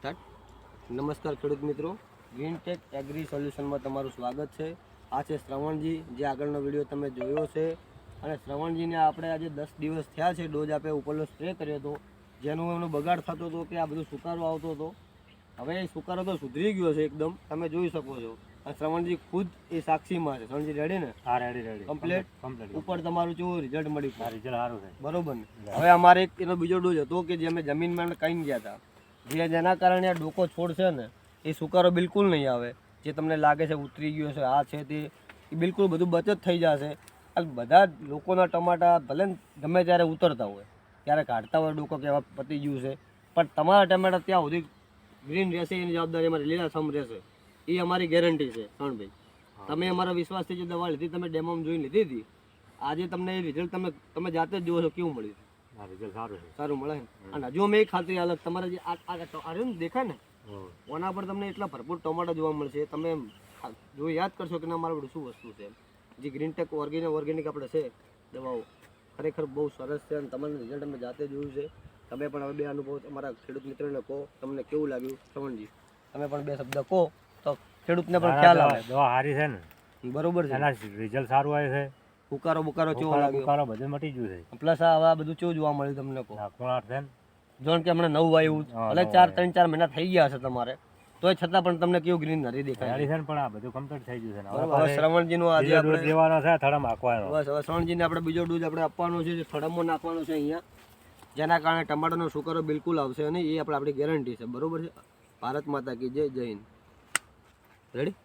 Start. નમસ્કાર ખેડૂત મિત્રો, ગ્રીનટેક એગ્રી સોલ્યુશનમાં તમારું સ્વાગત છે. આ છે શ્રવણજી, જે આગળનો વિડીયો તમે જોયો છે. અને શ્રવણજીને આપણે આજે 10 દિવસ થયા છે ડોઝ આપે ઉપરનો સ્પ્રે કર્યો હતો, જેનો એનો બગાડ થતો હતો કે આ બધું સુકારો આવતો હતો. હવે એ સુકારો તો સુધરી ગયો છે એકદમ, તમે જોઈ શકો છો. અને શ્રવણજી ખુદ એ સાક્ષીમાં છે. શ્રવણજી રેડી ને? હા, રેડી કમ્પ્લીટ. ઉપર તમારું કેવું રિઝલ્ટ મળ્યું? રિઝલ્ટ સારું છે, બરોબર ને? હવે અમારે એક એનો બીજો ડોઝ હતો કે જે અમે જમીનમાં કઈ ગયા હતા, જેના કારણે આ ડોકો છોડ છે ને એ સુકારો બિલકુલ નહીં આવે. જે તમને લાગે છે ઉતરી ગયો છે, આ છે તે, એ બિલકુલ બધું બચત થઈ જશે. બધા લોકોના ટમાટા ભલે ગમે ત્યારે ઉતરતા હોય, ત્યારે કાઢતા હોય ડોકો કે હવે પતી ગયું છે, પણ તમારા ટમાટા ત્યાં સુધી ગ્રીન રહેશે એની જવાબદારી અમારી લીલાછમ રહેશે, એ અમારી ગેરંટી છે. શરણભાઈ, તમે અમારા વિશ્વાસથી જે દવા લીધી, તમે ડેમોમાં જોઈને લીધી હતી, આજે તમને એ રિઝલ્ટ તમે જાતે જ જુઓ છો કેવું મળ્યું? રિઝલ્ટ સારું છે, સારું મળે. અને હજુ અમે એક ખાતરી અલગ, તમારે જે આ દેખાય ને ઓના પર તમને એટલા ભરપૂર ટમાટા જોવા મળશે. તમે જો યાદ કરશો કે ના મારું શું વસ્તુ છે. જે ગ્રીનટેક ઓર્ગેનિક આપણે છે દવાઓ, ખરેખર બહુ સરસ છે. અને તમારું રિઝલ્ટ અમે જાતે જોયું છે. તમે પણ હવે બે અનુભવ તમારા ખેડૂત મિત્રોને કહો, તમને કેવું લાગ્યું? શ્રવણજી, તમે પણ બે શબ્દ કહો તો ખેડૂતને પણ ખ્યાલ આવે. દવા સારી છે ને, બરોબર છે. એના રિઝલ્ટ સારું આવે છે. બુકારો કેવો લાગ્યો? બુકારો બધું મટી ગયું છે. પ્લસ આ બધું કેવું જોવા મળ્યું તમને કહો? કોણાટ છે ને, જોન કે હમણાં નવું આવ્યું, ભલે 3-4 મહિના થઈ ગયા હશે તમારે, તોય છતાં પણ તમને કેવું ગ્રીન નરી દેખાય છે ને. પણ આ બધું કમ્પ્લીટ થઈ ગયું છે. હવે શ્રવણજીનો આજે આપણે દેવાનો છે, થડામાં નાખવાનો. બસ હવે શ્રવણજીને આપણે બીજો ડોઝ આપણે આપવાનો છે, જે થડામાં નાખવાનો છે અહીંયા, જેના કારણે ટમાટરનો સુકારો બિલકુલ આવશે અને એ આપણી ગેરંટી છે. બરોબર છે? ભારત માતા કી જય. જય હિન્દ. રેડી?